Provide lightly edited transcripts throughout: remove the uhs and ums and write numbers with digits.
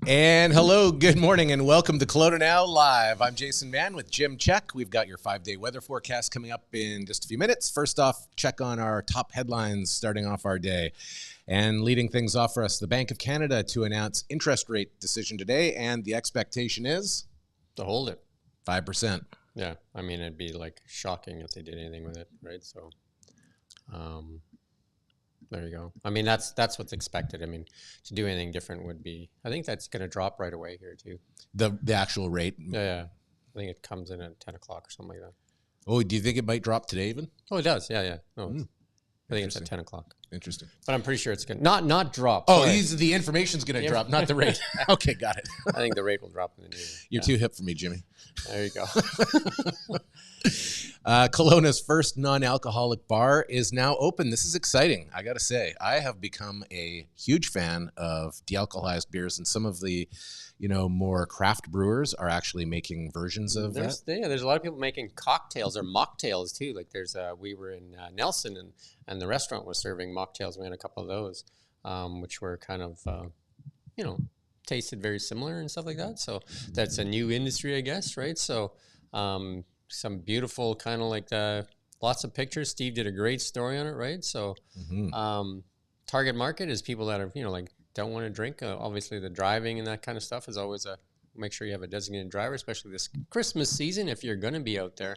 And hello, good morning, and welcome to Kelowna Now Live. I'm Jason Mann with Jim Check. We've got your 5-day weather forecast coming up in just a few minutes. First off, check on our top headlines starting off our day. And leading things off for us, the Bank of Canada to announce interest rate decision today, and the expectation is? To hold it. 5%. Yeah, I mean, it'd be like shocking if they did anything with it, right? So, there you go. I mean, that's what's expected. I mean, to do anything different would be, I think that's going to drop right away here too. The actual rate? Yeah. I think it comes in at 10 o'clock or something like that. Oh, do you think it might drop today even? Oh, it does. Yeah. No, I think it's at 10 o'clock. Interesting. But I'm pretty sure it's going to, not drop. Oh, the information's going to drop, not the rate. Okay, got it. I think the rate will drop in the new year. You're too hip for me, Jimmy. There you go. Kelowna's first non-alcoholic bar is now open. This is exciting. I got to say, I have become a huge fan of de-alcoholized beers, and some of the, more craft brewers are actually making versions of that. There's a lot of people making cocktails or mocktails too. Like we were in Nelson and the restaurant was serving mocktails. We had a couple of those, which were kind of, tasted very similar and stuff like that. So that's a new industry, I guess, right? So some beautiful kind of like lots of pictures. Steve did a great story on it, right? So target market is people that are, don't want to drink. Obviously, the driving and that kind of stuff is always make sure you have a designated driver, especially this Christmas season if you're going to be out there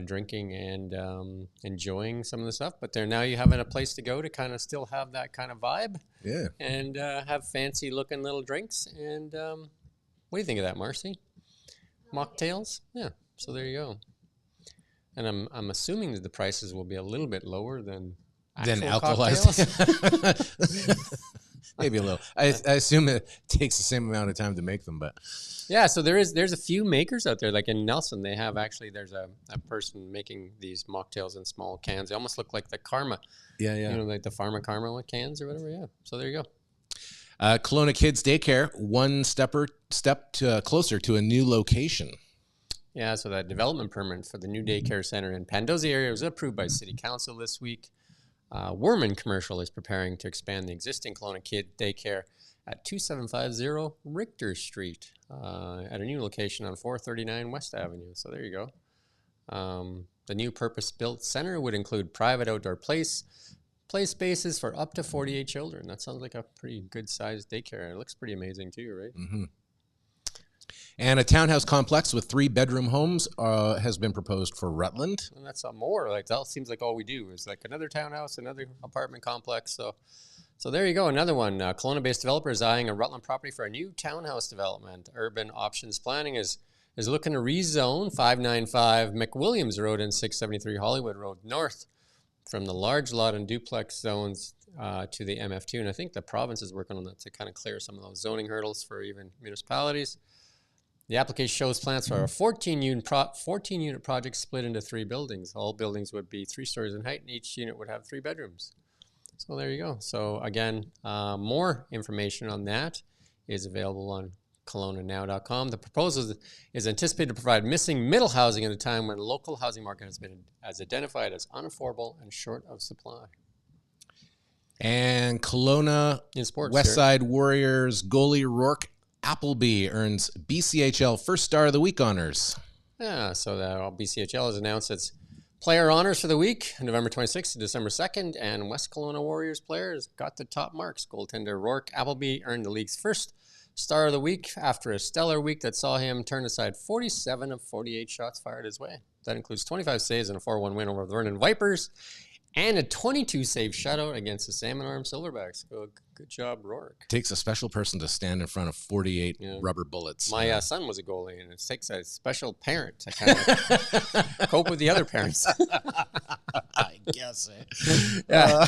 drinking and enjoying some of the stuff. But now you have a place to go to kind of still have that kind of vibe. Yeah. And have fancy looking little drinks. And what do you think of that, Marcy? Mocktails? Yeah. So there you go. And I'm assuming that the prices will be a little bit lower than alcoholized. Maybe a little. I assume it takes the same amount of time to make them, but yeah. So there's a few makers out there. Like in Nelson, they have there's a person making these mocktails in small cans. They almost look like the Karma. Yeah. Like the Pharma Karma with cans or whatever. Yeah. So there you go. Kelowna Kids Daycare, one step closer to a new location. Yeah, so that development permit for the new daycare center in Pandosy area was approved by City Council this week. Worman Commercial is preparing to expand the existing Kelowna Kid Daycare at 2750 Richter Street at a new location on 439 West Avenue. So there you go. The new purpose-built center would include private outdoor play spaces for up to 48 children. That sounds like a pretty good-sized daycare. It looks pretty amazing too, right? Mm-hmm. And a townhouse complex with 3-bedroom homes has been proposed for Rutland. And that's more. Like that seems like all we do is like another townhouse, another apartment complex. So there you go. Another one. Kelowna-based developer is eyeing a Rutland property for a new townhouse development. Urban Options Planning is looking to rezone 595 McWilliams Road and 673 Hollywood Road north from the large lot and duplex zones to the MF2. And I think the province is working on that to kind of clear some of those zoning hurdles for even municipalities. The application shows plans for a 14-unit project split into 3 buildings. All buildings would be 3 stories in height, and each unit would have 3 bedrooms. So there you go. So again, more information on that is available on KelownaNow.com. The proposal is anticipated to provide missing middle housing at a time when the local housing market has been identified as unaffordable and short of supply. And Kelowna Westside Warriors goalie Rourke Appleby earns BCHL First Star of the Week honors. Yeah, so BCHL has announced its player honors for the week, November 26th to December 2nd, and West Kelowna Warriors players got the top marks. Goaltender Rourke Appleby earned the league's first Star of the Week after a stellar week that saw him turn aside 47 of 48 shots fired his way. That includes 25 saves and a 4-1 win over the Vernon Vipers, and a 22-save shutout against the Salmon Arm Silverbacks. Good job, Rourke. Takes a special person to stand in front of 48 rubber bullets. My son was a goalie, and it takes a special parent to kind of cope with the other parents. I guess. Yeah.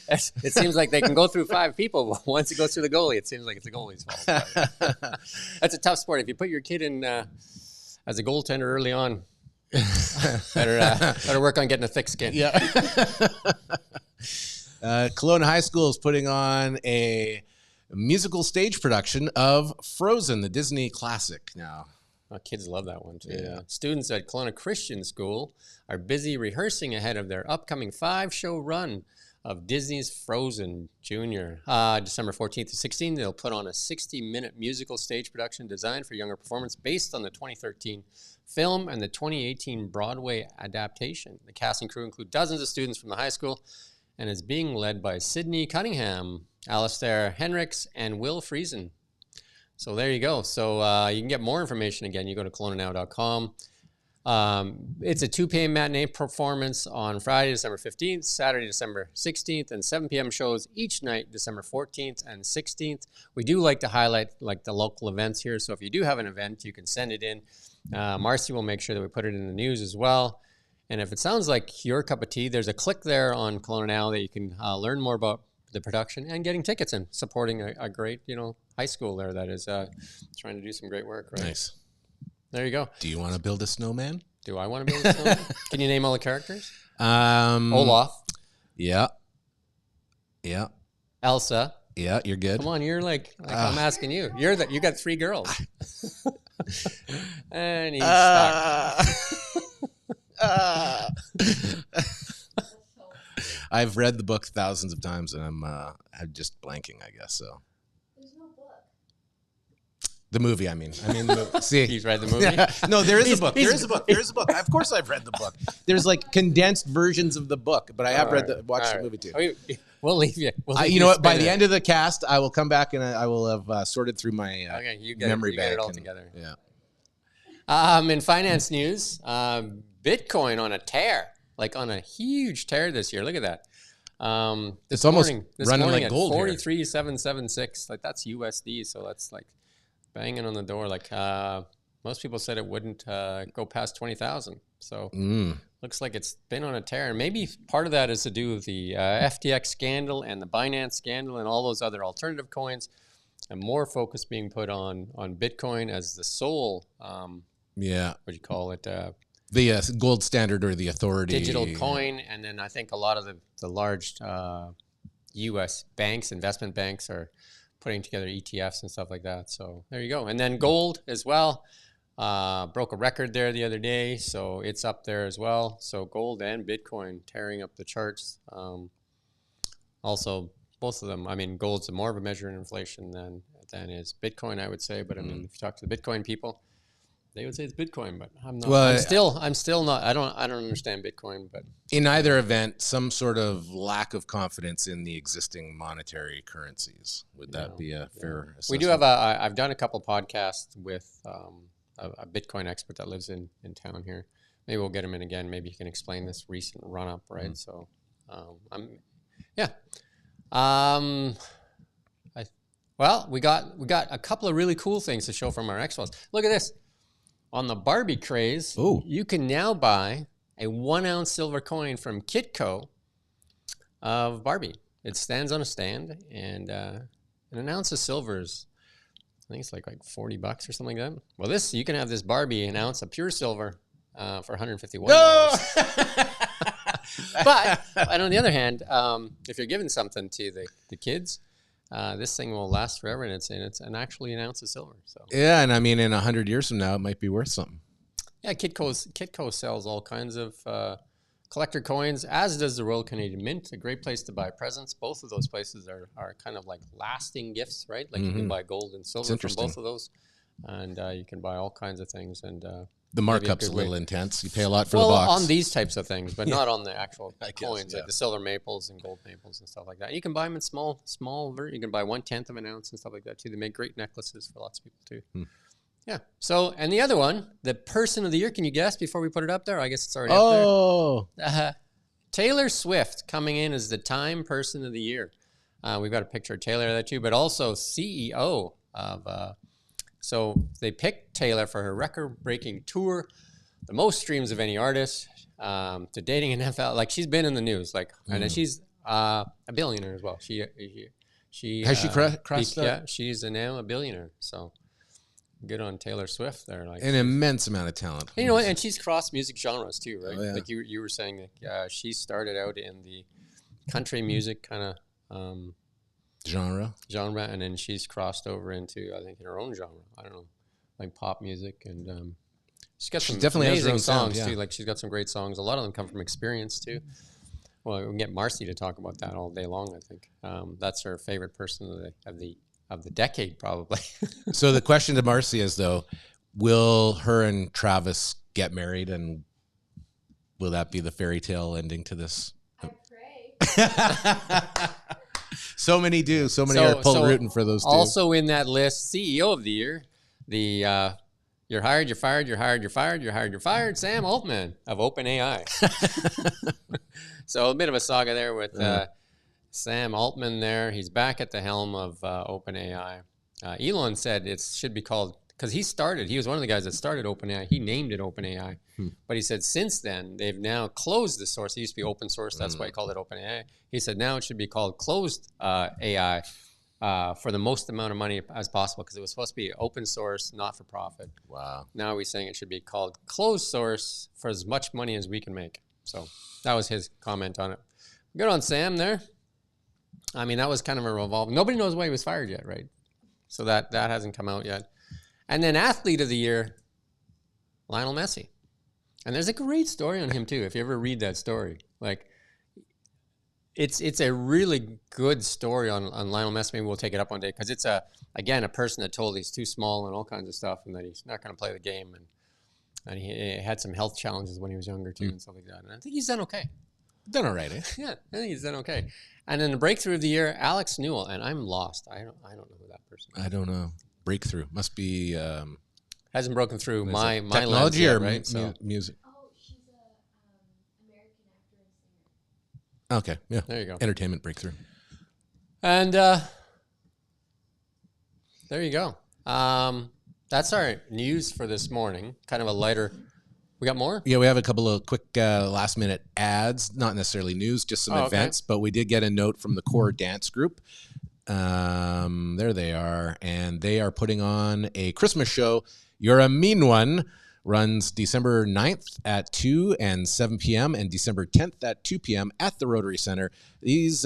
It seems like they can go through 5 people, but once it goes through the goalie, it seems like it's the goalie's fault. That's a tough sport. If you put your kid in as a goaltender early on, better work on getting a thick skin. Yeah. Kelowna High School is putting on a musical stage production of Frozen, the Disney classic now. Kids love that one too. Yeah. Students at Kelowna Christian School are busy rehearsing ahead of their upcoming 5-show run of Disney's Frozen Junior. December 14th to 16th, they'll put on a 60-minute musical stage production designed for younger performance based on the 2013 film and the 2018 Broadway adaptation. The cast and crew include dozens of students from the high school and is being led by Sydney Cunningham, Alistair Henricks, and Will Friesen. So there you go. So you can get more information. Again, you go to kelownanow.com. It's a 2 p.m. matinee performance on Friday, December 15th, Saturday, December 16th, and 7 p.m. shows each night, December 14th and 16th. We do like to highlight like the local events here. So if you do have an event, you can send it in. Marcy will make sure that we put it in the news as well. And if it sounds like your cup of tea, there's a click there on Kelowna Now that you can learn more about the production and getting tickets and supporting a great, high school there that is trying to do some great work. Right? Nice. There you go. Do you want to build a snowman? Do I want to build a snowman? Can you name all the characters? Olaf. Yeah. Elsa. Yeah, you're good. Come on, you're like I'm asking you. You got 3 girls. And he's stuck. I've read the book thousands of times, and I'm just blanking, I guess. So There's no book. the movie, I mean the movie. See, He's read the movie. yeah. No, there is a book. There is a book. There is a book. Of course, I've read the book. There's like condensed versions of the book, but I have watched the movie too. We'll leave you. You know what? By the end of the cast, I will come back and I will have sorted through my memory bank. Get it all together. Yeah. In finance news, Bitcoin on a tear, like on a huge tear this year. Look at that. It's almost running like gold here. 43,776. Like that's USD. So that's like banging on the door. Like most people said it wouldn't go past 20,000. So looks like it's been on a tear. And maybe part of that is to do with the FTX scandal and the Binance scandal and all those other alternative coins, and more focus being put on Bitcoin as the sole, what do you call it? The gold standard or the authority. Digital coin. And then I think a lot of the large U.S. banks, investment banks, are putting together ETFs and stuff like that. So there you go. And then gold as well. Broke a record there the other day, so it's up there as well. So gold and Bitcoin tearing up the charts. Also, both of them. I mean, gold's more of a measure in inflation than is Bitcoin, I would say. But I mean, if you talk to the Bitcoin people, they would say it's Bitcoin. But I'm not. Well, I'm still not. I don't understand Bitcoin. But in either event, some sort of lack of confidence in the existing monetary currencies. Would that be a fair assessment? We do have I've done a couple podcasts with a Bitcoin expert that lives in town here. Maybe we'll get him in again. Maybe he can explain this recent run up, right? So, we got a couple of really cool things to show from our expos. Look at this. On the Barbie craze, you can now buy a 1-ounce silver coin from Kitco of Barbie. It stands on a stand, and an ounce of silver is, I think it's like $40 or something like that. Well, you can have this Barbie, an ounce of pure silver, for $151. But on the other hand, if you're giving something to the kids, this thing will last forever, and it's actually an ounce of silver. So yeah, and I mean, in 100 years from now, it might be worth something. Yeah, Kitco sells all kinds of collector coins, as does the Royal Canadian Mint. A great place to buy presents. Both of those places are kind of like lasting gifts, right? Like you can buy gold and silver from both of those, and you can buy all kinds of things. And the markup's a little intense. You pay a lot for the box. On these types of things, but not on the actual coins, like the silver maples and gold maples and stuff like that. You can buy them in small. You can buy 1/10 of an ounce and stuff like that too. They make great necklaces for lots of people too. Yeah. So, and the other one, the person of the year, can you guess before we put it up there? I guess it's already up there. Taylor Swift coming in as the Time Person of the Year. We've got a picture of Taylor there too, but also CEO of, so they picked Taylor for her record-breaking tour, the most streams of any artist, to dating an NFL. Like, she's been in the news, like, and she's a billionaire as well. She has she crossed that? Yeah, she's now a billionaire, so. Good on Taylor Swift there. Like an immense amount of talent. You know, and she's crossed music genres too, right? Oh, yeah. Like you were saying, she started out in the country music kind of genre, and then she's crossed over into, I think, in her own genre. I don't know, like pop music, and she's got some definitely amazing has her own songs sound, too. Like she's got some great songs. A lot of them come from experience too. Well, we can get Marcy to talk about that all day long. I think that's her favorite person of the decade, probably. So the question to Marcy is, though, will her and Travis get married, and will that be the fairy tale ending to this? I pray. So many do. So many are rooting for those two. Also in that list, CEO of the year, the you're hired, you're fired, you're hired, you're fired, you're hired, you're fired, Sam Altman of OpenAI. So a bit of a saga there with Sam Altman there. He's back at the helm of OpenAI. Elon said it should be called, because he was one of the guys that started OpenAI. He named it OpenAI. But he said since then, they've now closed the source. It used to be open source. That's why he called it OpenAI. He said now it should be called closed AI for the most amount of money as possible, because it was supposed to be open source, not for profit. Wow. Now he's saying it should be called closed source for as much money as we can make. So that was his comment on it. Good on Sam there. I mean, that was kind of a revolve. Nobody knows why he was fired yet, right? So that hasn't come out yet. And then athlete of the year, Lionel Messi. And there's a great story on him too, if you ever read that story. Like, it's a really good story on Lionel Messi. Maybe we'll take it up one day, because it's a person that told he's too small and all kinds of stuff, and that he's not going to play the game, and he had some health challenges when he was younger too, and stuff like that. And I think he's done okay. Done all right, eh? Yeah, I think he's done okay. And then the breakthrough of the year, Alex Newell, and I'm lost. I don't know who that person is. I don't know. Breakthrough must be Hasn't broken through my technology lens or yet, right? music. Oh, she's a American actor and singer. Okay, yeah. There you go. Entertainment breakthrough. And there you go. That's our news for this morning. Kind of a lighter. We got more? Yeah, we have a couple of quick last minute ads, not necessarily news, just some events, but we did get a note from the Core Dance Group. There they are, and they are putting on a Christmas show. You're a Mean One runs December 9th at 2 and 7 p.m. and December 10th at 2 p.m. at the Rotary Center. These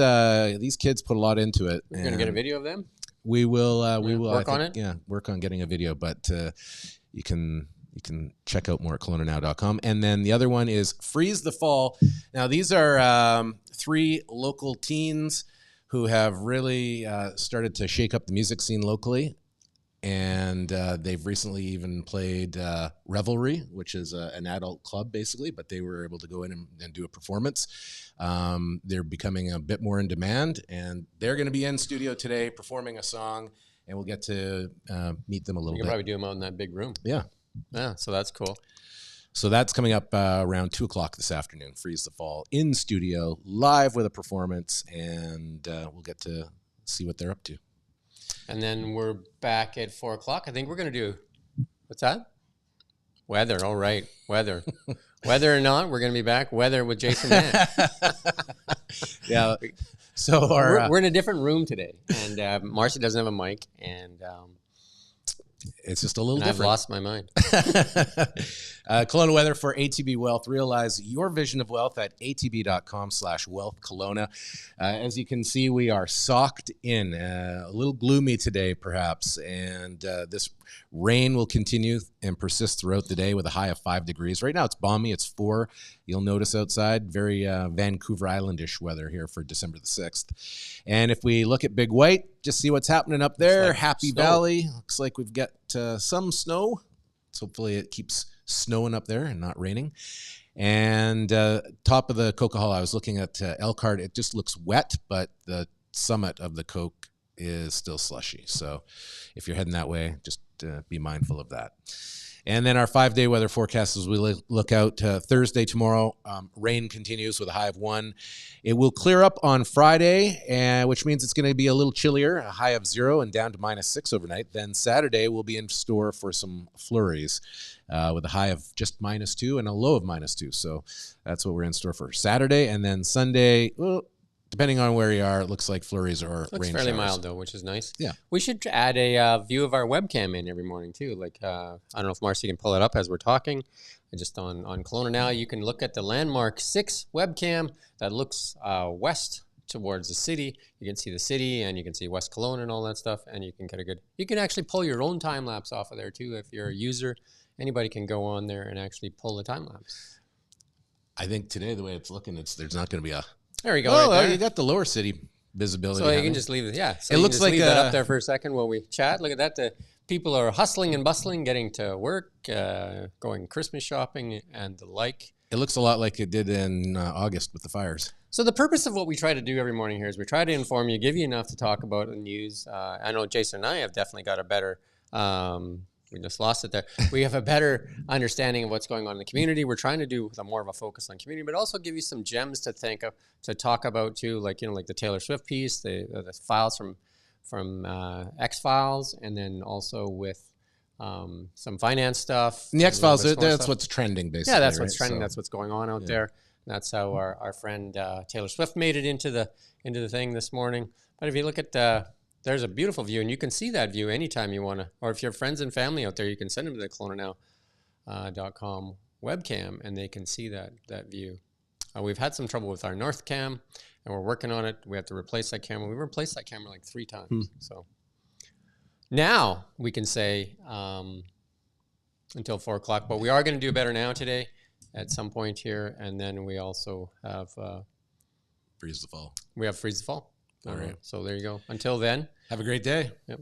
kids put a lot into it. We're going to get a video of them? We will work on it? Yeah, work on getting a video, but you can check out more at KelownaNow.com. And then the other one is Freeze the Fall. Now, these are 3 local teens who have really started to shake up the music scene locally. And they've recently even played Revelry, which is an adult club, basically, but they were able to go in and do a performance. They're becoming a bit more in demand, and they're going to be in studio today performing a song, and we'll get to meet them a little bit. You can probably do them out in that big room. Yeah. Yeah, so that's cool. So that's coming up around 2 o'clock this afternoon, Freeze the Fall, in studio, live with a performance, and we'll get to see what they're up to. And then we're back at 4 o'clock. I think we're going to do, what's that? Weather, all right, weather. Whether or not, we're going to be back. Weather with Jason Mann. Yeah. So we're in a different room today, and Marcy doesn't have a mic, and it's just a little different. I've lost my mind. Kelowna weather for ATB Wealth. Realize your vision of wealth at atb.com/wealth Kelowna. As you can see, we are socked in. A little gloomy today, perhaps, and this rain will continue and persist throughout the day with a high of 5 degrees. Right now, it's balmy. It's 4. You'll notice outside, very Vancouver Islandish weather here for December the 6th. And if we look at Big White, just see what's happening up there. Like Happy snow. Valley. Looks like we've got some snow. So hopefully it keeps snowing up there and not raining. And top of the Coquihalla, I was looking at Elkhart. It just looks wet, but the summit of the Coke is still slushy. So if you're heading that way, just be mindful of that. And then our 5-day weather forecast as we look out to Thursday tomorrow, rain continues with a high of 1. It will clear up on Friday, which means it's going to be a little chillier, a high of 0 and down to -6 overnight. Then Saturday will be in store for some flurries with a high of just -2 and a low of -2. So that's what we're in store for Saturday. And then Sunday, well, depending on where you are, it looks like flurries or Looks rain fairly showers. mild, though, which is nice. Yeah. We should add a view of our webcam in every morning, too. Like, I don't know if Marcy can pull it up as we're talking. Just on Kelowna Now, you can look at the Landmark 6 webcam that looks west towards the city. You can see the city, and you can see West Kelowna and all that stuff, and you can get a good... You can actually pull your own time-lapse off of there, too, if you're a user. Anybody can go on there and actually pull the time-lapse. I think today, the way it's looking, there's not going to be a There we go. Oh, right there. you got the lower city visibility. So you honey. can just leave it. Yeah. So It you looks can just like leave that up there for a second while we chat. Look at that. The people are hustling and bustling, getting to work, going Christmas shopping and the like. It looks a lot like it did in August with the fires. So the purpose of what we try to do every morning here is we try to inform you, give you enough to talk about the news. I know Jason and I have definitely got a better, we just lost it there. We have a better understanding of what's going on in the community. We're trying to do more of a focus on community, but also give you some gems to think of, to talk about too, like, like the Taylor Swift piece, the files from X-Files, and then also with some finance stuff. And the X-Files, that's stuff. what's trending, basically. Yeah, that's what's right? trending. So, That's what's going on out there. That's how our friend Taylor Swift made it into the thing this morning. But if you look at there's a beautiful view, and you can see that view anytime you want to. Or if you have friends and family out there, you can send them to the KelownaNow.com webcam, and they can see that view. We've had some trouble with our north cam, and we're working on it. We have to replace that camera. We replaced that camera like 3 times. So now we can say until 4 o'clock, but we are going to do better now today at some point here, and then we also have Freeze the Fall. We have Freeze the Fall. All right. So there you go. Until then, Have a great day. Yep.